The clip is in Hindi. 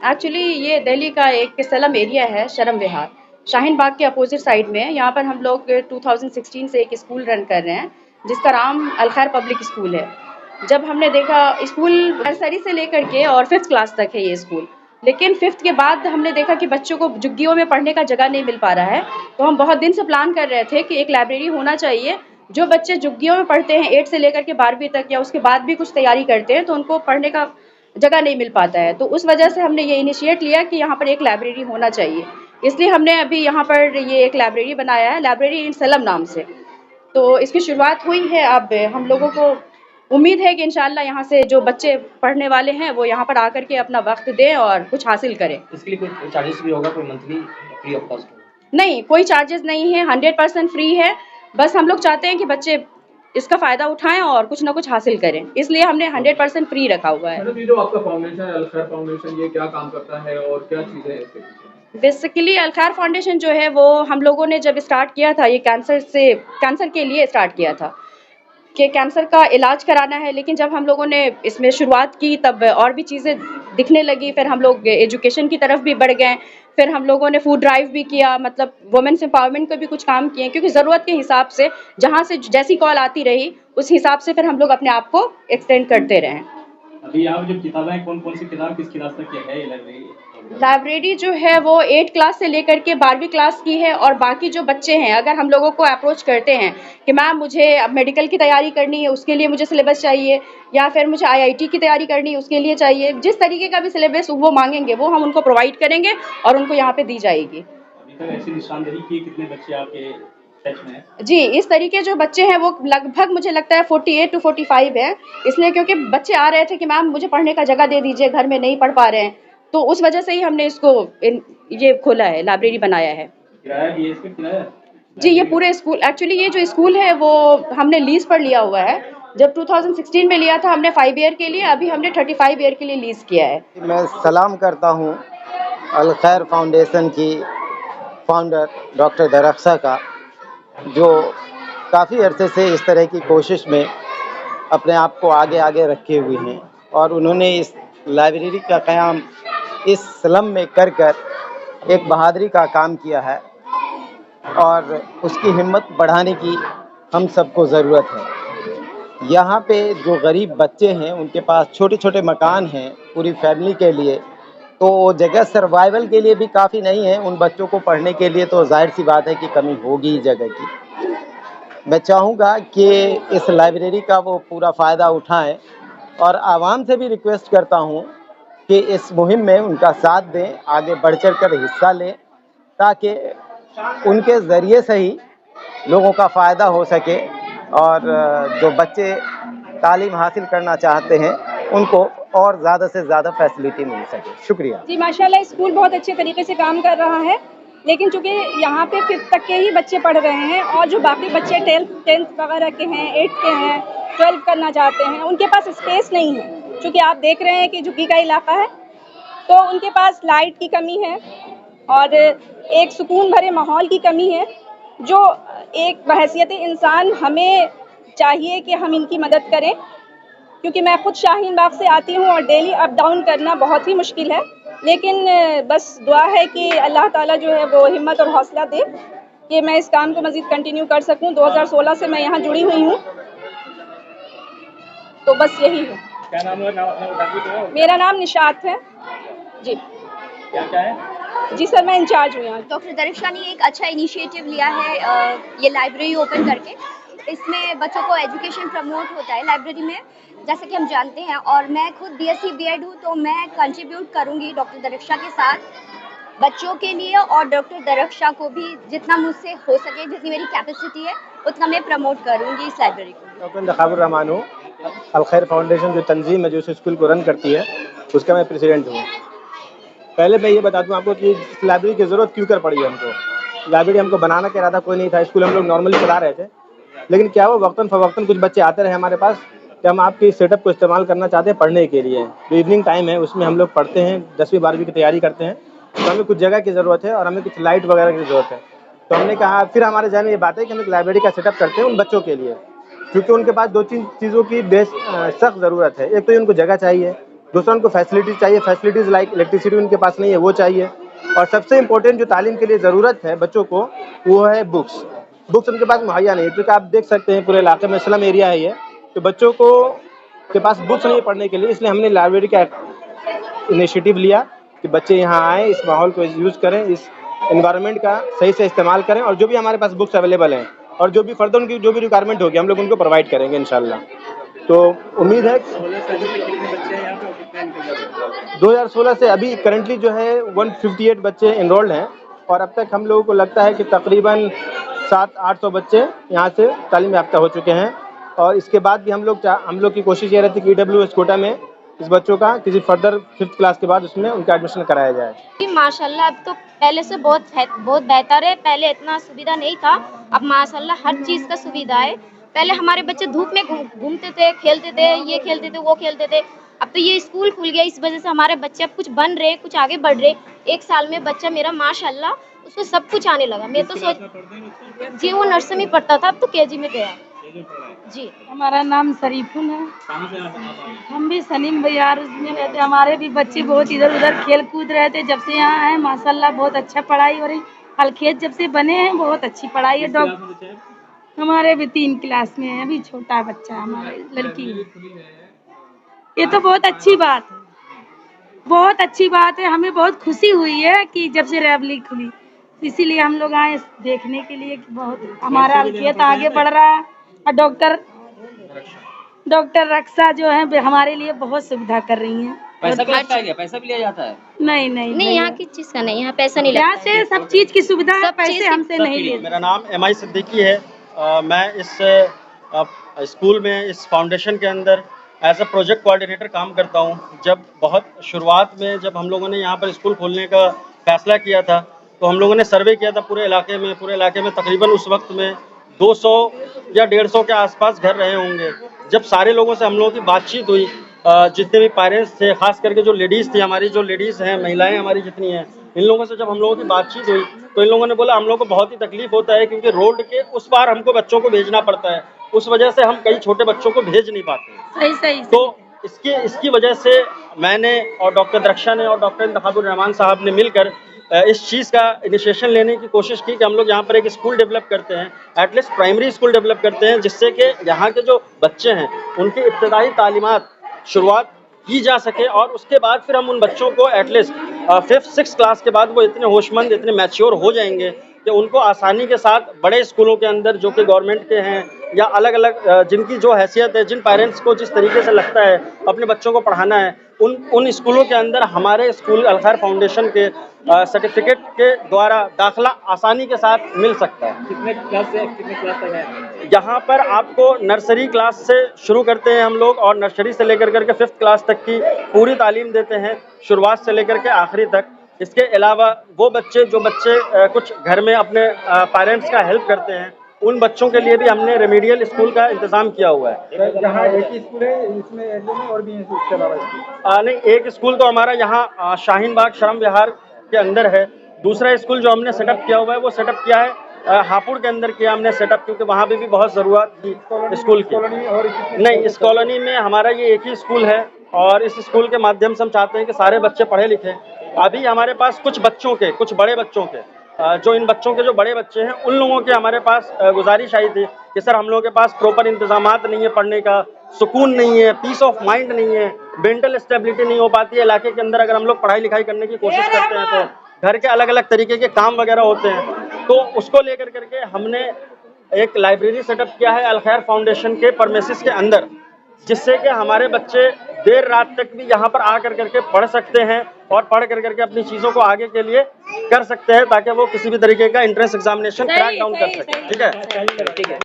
एक्चुअली ये दिल्ली का एक स्लम एरिया है, शर्म विहार, शाहीन बाग के अपोजिट साइड में है। यहाँ पर हम लोग 2016 से एक स्कूल रन कर रहे हैं, जिसका नाम अलखैर पब्लिक स्कूल है। जब हमने देखा स्कूल नर्सरी से लेकर के और 5th क्लास तक है ये स्कूल, लेकिन 5th के बाद हमने देखा कि बच्चों को झुग्गियों में पढ़ने का जगह नहीं मिल पा रहा है। तो हम बहुत दिन से प्लान कर रहे थे कि एक लाइब्रेरी होना चाहिए। जो बच्चे झुग्गियों में पढ़ते हैं 8 से लेकर के 12वीं तक या उसके बाद भी कुछ तैयारी करते हैं, तो उनको पढ़ने का जगह नहीं मिल पाता है। तो उस वजह से हमने ये इनिशिएट लिया कि यहाँ पर एक लाइब्रेरी होना चाहिए। इसलिए हमने अभी यहाँ पर ये एक लाइब्रेरी बनाया है, लाइब्रेरी इन सलम नाम से। तो इसकी शुरुआत हुई है। अब हम लोगों को उम्मीद है कि इंशाल्लाह यहाँ से जो बच्चे पढ़ने वाले हैं वो यहाँ पर आकर के अपना वक्त दें और कुछ हासिल करें। इसके लिए कोई चार्जेस भी होगा, कोई मंथली फ्री ऑफ कॉस्ट? नहीं, कोई चार्जेस नहीं है, 100% फ्री है। बस हम लोग चाहते हैं कि बच्चे इसका फ़ायदा उठाएं और कुछ ना कुछ हासिल करें, इसलिए हमने 100% फ्री रखा हुआ है। मैडम, ये जो आपका फाउंडेशन है अलखैर फाउंडेशन, ये क्या काम करता है और क्या चीज़ें हैं इसके पीछे? बेसिकली अलखैर फाउंडेशन जो है वो हम लोगों ने जब स्टार्ट किया था, ये कैंसर के लिए स्टार्ट किया था कि कैंसर का इलाज कराना है। लेकिन जब हम लोगों ने इसमें शुरुआत की तब और भी चीज़ें दिखने लगी, फिर हम लोग एजुकेशन की तरफ भी बढ़ गए। फिर हम लोगों ने फूड ड्राइव भी किया, मतलब वुमेन्स एम्पावरमेंट का भी कुछ काम किए, क्योंकि ज़रूरत के हिसाब से जहाँ से जैसी कॉल आती रही उस हिसाब से फिर हम लोग अपने आप को एक्सटेंड करते रहें। अभी आप जो किताबें हैं, कौन-कौन सी किताब किस क्लास तक की है ये लाइब्रेरी? लाइब्रेरी जो है वो 8 क्लास से लेकर के 12वीं क्लास की है। और बाकी जो बच्चे हैं, अगर हम लोगों को अप्रोच करते हैं कि मैम मुझे अब मेडिकल की तैयारी करनी है, उसके लिए मुझे सिलेबस चाहिए, या फिर मुझे आईआईटी की तैयारी करनी है उसके लिए चाहिए, जिस तरीके का भी सिलेबस वो मांगेंगे वो हम उनको प्रोवाइड करेंगे और उनको यहाँ पे दी जाएगी। अभी तक ऐसी निशानदेही की कितने बच्चे आपके टच में हैं? जी, इस तरीके जो बच्चे हैं वो लगभग मुझे लगता है 48 टू 45 है। इसलिए क्योंकि बच्चे आ रहे थे कि मैम मुझे पढ़ने का जगह दे दीजिए, घर में नहीं पढ़ पा रहे हैं। तो उस वजह से ही हमने इसको ये खोला है, लाइब्रेरी बनाया है। किराया भी है इसका, किराया? जी, ये पूरे स्कूल, एक्चुअली ये जो स्कूल है वो हमने लीज़ पर लिया हुआ है। जब 2016 में लिया था हमने 5 ईयर के लिए, अभी हमने 35 ईयर के लिए लीज़ किया है। मैं सलाम करता हूँ अलखैर फाउंडेशन की फाउंडर डॉक्टर दरख्सा का, जो काफ़ी अरसे से इस तरह की कोशिश में अपने आप को आगे आगे रखे हुए हैं, और उन्होंने इस लाइब्रेरी का क़याम इस स्लम में कर कर एक बहादुरी का काम किया है, और उसकी हिम्मत बढ़ाने की हम सबको ज़रूरत है। यहाँ पे जो गरीब बच्चे हैं उनके पास छोटे छोटे मकान हैं पूरी फैमिली के लिए, तो जगह सर्वाइवल के लिए भी काफ़ी नहीं है। उन बच्चों को पढ़ने के लिए तो जाहिर सी बात है कि कमी होगी ही जगह की। मैं चाहूँगा कि इस लाइब्रेरी का वो पूरा फ़ायदा उठाएं, और आवाम से भी रिक्वेस्ट करता हूँ कि इस मुहिम में उनका साथ दें, आगे बढ़ चढ़ कर हिस्सा लें, ताकि उनके ज़रिए से ही लोगों का फ़ायदा हो सके, और जो बच्चे तालीम हासिल करना चाहते हैं उनको और ज़्यादा से ज़्यादा फैसिलिटी मिल सके। शुक्रिया जी, माशाल्लाह स्कूल बहुत अच्छे तरीके से काम कर रहा है, लेकिन चूँकि यहाँ पे 5th तक के ही बच्चे पढ़ रहे हैं और जो बाकी बच्चे 10th वगैरह के हैं, 8th के हैं, 12 करना चाहते हैं, उनके पास स्पेस नहीं है। चूँकि आप देख रहे हैं कि झुग्गी का इलाका है, तो उनके पास लाइट की कमी है और एक सुकून भरे माहौल की कमी है, जो एक बहैसियत इंसान हमें चाहिए कि हम इनकी मदद करें। क्योंकि मैं खुद शाहीन बाग से आती हूँ और डेली अप डाउन करना बहुत ही मुश्किल है, लेकिन बस दुआ है कि अल्लाह ताला जो है वो हिम्मत और हौसला दे कि मैं इस काम को मज़ीद कंटिन्यू कर सकूँ। 2016 से मैं यहाँ जुड़ी हुई हूँ, तो बस यही है। क्या नाम है? मेरा नाम निशात है जी। क्या है? जी सर, मैं इंचार्ज हूँ यहाँ। डॉक्टर दरख्सा ने एक अच्छा इनिशिएटिव लिया है, ये लाइब्रेरी ओपन करके। इसमें बच्चों को एजुकेशन प्रमोट होता है लाइब्रेरी में, जैसे कि हम जानते हैं। और मैं खुद बीएससी बीएड हूँ, तो मैं कंट्रीब्यूट करूँगी डॉक्टर दरख्सा के साथ बच्चों के लिए, और डॉक्टर दरख्सा को भी जितना मुझसे हो सके, जितनी मेरी कैपेसिटी है उतना मैं प्रमोट करूँगी इस लाइब्रेरी को। डॉक्टर नखाबुर रहमान हूँ। अलखैर फाउंडेशन जो तंजीम है जो इस स्कूल को रन करती है, उसका मैं प्रेसिडेंट हूँ। पहले मैं ये बता दूँ आपको कि इस लाइब्रेरी की ज़रूरत क्यों कर पड़ी है हमको। लाइब्रेरी हमको बनाना का इरादा कोई नहीं था, स्कूल हम लोग नॉर्मली चला रहे थे, लेकिन क्या वो वक्तन फ़वक्तन कुछ बच्चे आते रहे हमारे पास कि हम आपकी सेटअप को इस्तेमाल करना चाहते हैं पढ़ने के लिए। जो इवनिंग टाइम है उसमें हम लोग पढ़ते हैं, 10वीं 12वीं की तैयारी करते हैं, तो हमें कुछ जगह की ज़रूरत है और हमें कुछ लाइट वगैरह की ज़रूरत है। तो हमने कहा, फिर हमारे जहन में ये बात है कि हम एक लाइब्रेरी का सेटअप करते हैं उन बच्चों के लिए, क्योंकि उनके पास 2-3 चीज़ों की सख्त ज़रूरत है। एक तो उनको जगह चाहिए, दूसरा उनको फैसिलिटीज़ चाहिए, फैसिलिटीज़ लाइक इलेक्ट्रिसिटी उनके पास नहीं है, वो चाहिए। और सबसे इम्पोर्टेंट जो तालीम के लिए ज़रूरत है बच्चों को, वो है बुक्स। बुक्स उनके पास मुहैया नहीं है, क्योंकि आप देख सकते हैं पूरे इलाके में स्लम एरिया है ये, तो बच्चों को के पास बुक्स नहीं है पढ़ने के लिए। इसलिए हमने लाइब्रेरी का इनिशिएटिव लिया कि बच्चे यहाँ आएँ, इस माहौल को यूज़ करें, इस एनवायरनमेंट का सही से इस्तेमाल करें, और जो भी हमारे पास बुक्स अवेलेबल हैं और जो भी फर्दर उनकी जो भी रिक्वायरमेंट होगी हम लोग उनको प्रोवाइड करेंगे इंशाल्लाह। तो उम्मीद है 2016 से अभी करंटली जो है 158 बच्चे एनरोल्ड हैं, और अब तक हम लोगों को लगता है कि तकरीबन 700-800 बच्चे यहाँ से तालीम याफ्ता हो चुके हैं। और इसके बाद भी हम लोग की कोशिश ये रहती है कि EWS कोटा में इस बच्चों का किसी फर्दर 5th क्लास के बाद उसमें उनका एडमिशन कराया जाए। जी माशाल्लाह, अब तो पहले से बहुत बेहतर है। पहले इतना सुविधा नहीं था, अब माशाल्लाह हर चीज़ का सुविधा है। पहले हमारे बच्चे धूप में घूमते थे, खेलते थे, ये खेलते थे, वो खेलते थे। अब तो ये स्कूल खुल गया, इस वजह से हमारे बच्चे अब कुछ बन रहे, कुछ आगे बढ़ रहे। 1 साल में बच्चा मेरा माशाल्लाह उसको सब कुछ आने लगा। मैं तो सोच जी वो नर्सरी में पढ़ता था, अब तो KG में गया जी। हमारा नाम शरीफुन है, हम भी सलीम बयार में रहते। हमारे भी बच्चे बहुत इधर उधर खेल कूद रहे थे। जब से यहाँ आए माशाल्लाह बहुत अच्छा पढ़ाई हो रही। हलखेत जब से बने हैं बहुत अच्छी पढ़ाई है। हमारे भी 3 क्लास में है, अभी छोटा बच्चा हमारी लड़की है। ये तो बहुत अच्छी बात है, बहुत अच्छी बात है। हमें बहुत खुशी हुई है कि जब से रैवली खुली, इसीलिए हम लोग आए देखने के लिए कि बहुत हमारा हलखेत आगे बढ़ रहा है। और डॉक्टर रक्षा जो है हमारे लिए बहुत सुविधा कर रही हैं। पैसा भी लगता है क्या? पैसा भी लिया जाता है? नहीं, यहाँ की चीज़ का नहीं, यहाँ पैसा नहीं लगता। यहाँ से सब चीज की सुविधा है, पैसे हमसे नहीं लेते। मेरा नाम MI सिद्दीकी है। मैं इस स्कूल में इस फाउंडेशन के अंदर एज अ प्रोजेक्ट कोऑर्डिनेटर काम करता हूँ। जब बहुत शुरुआत में जब हम लोगों ने यहाँ पर स्कूल खोलने का फैसला किया था, तो हम लोगों ने सर्वे किया था पूरे इलाके में तकरीबन उस वक्त में 200 या 150 के आसपास घर रहे होंगे। जब सारे लोगों से हम लोगों की बातचीत हुई, जितने भी पेरेंट्स थे, खास करके जो लेडीज़ थी, हमारी जो लेडीज़ हैं, महिलाएं हमारी जितनी हैं, इन लोगों से जब हम लोगों की बातचीत हुई तो इन लोगों ने बोला हम लोगों को बहुत ही तकलीफ होता है, क्योंकि रोड के उस पार हमको बच्चों को भेजना पड़ता है, उस वजह से हम कई छोटे बच्चों को भेज नहीं पाते। सही। तो इसकी वजह से मैंने और डॉक्टर दरक्षा ने और डॉक्टर इंतखाबुर रहमान साहब ने मिलकर इस चीज़ का इनिशिएशन लेने की कोशिश की कि हम लोग यहाँ पर एक स्कूल डेवलप करते हैं, एटलीस्ट प्राइमरी स्कूल डेवलप करते हैं, जिससे कि यहाँ के जो बच्चे हैं उनकी इब्तदाई तालीमात शुरुआत की जा सके, और उसके बाद फिर हम उन बच्चों को एटलीस्ट 5th 6th क्लास के बाद वो इतने होशमंद, इतने मैच्योर हो जाएंगे कि उनको आसानी के साथ बड़े स्कूलों के अंदर जो कि गवर्नमेंट के हैं या अलग अलग जिनकी जो हैसियत है, जिन पेरेंट्स को जिस तरीके से लगता है अपने बच्चों को पढ़ाना है, उन स्कूलों के अंदर हमारे स्कूल अल खैर फाउंडेशन के सर्टिफिकेट के द्वारा दाखिला आसानी के साथ मिल सकता है। कितने क्लास से कितने क्लास तक है? यहाँ पर आपको नर्सरी क्लास से शुरू करते हैं हम लोग, और नर्सरी से लेकर के 5th क्लास तक की पूरी तालीम देते हैं, शुरुआत से लेकर के आखिरी तक। इसके अलावा वो बच्चे जो कुछ घर में अपने पेरेंट्स का हेल्प करते हैं, उन बच्चों के लिए भी हमने रेमेडियल स्कूल का इंतज़ाम किया हुआ है। यहाँ एक ही स्कूल है, इसमें एरिया में और भी है इसके अलावा स्कूल? नहीं, एक स्कूल तो हमारा यहाँ शाहीन बाग शरम विहार के अंदर है। दूसरा स्कूल जो हमने सेटअप किया हुआ है वो सेटअप किया है हापुड़ के अंदर किया हमने सेटअप, क्योंकि वहाँ पे भी बहुत ज़रूरत थी स्कूल की। नहीं, इस कॉलोनी में हमारा ये एक ही स्कूल है, और इस स्कूल के माध्यम से हम चाहते हैं कि सारे बच्चे पढ़े लिखे। अभी हमारे पास कुछ बड़े बच्चों के जो इन बच्चों के जो बड़े बच्चे हैं, उन लोगों के हमारे पास गुजारिश आई थी कि सर हम लोगों के पास प्रॉपर इंतजामात नहीं है, पढ़ने का सुकून नहीं है, पीस ऑफ माइंड नहीं है, मेंटल स्टेबिलिटी नहीं हो पाती है इलाके के अंदर। अगर हम लोग पढ़ाई लिखाई करने की कोशिश करते हैं तो घर के अलग अलग तरीके के काम वगैरह होते हैं, तो उसको लेकर करके हमने एक लाइब्रेरी सेटअप किया है अल खैर फाउंडेशन के परमिसेस के अंदर, जिससे कि हमारे बच्चे देर रात तक भी यहाँ पर आकर करके पढ़ सकते हैं और पढ़ कर करके अपनी चीज़ों को आगे के लिए कर सकते हैं, ताकि वो किसी भी तरीके का एंट्रेंस एग्जामिनेशन क्रैक डाउन कर सकें। ठीक है।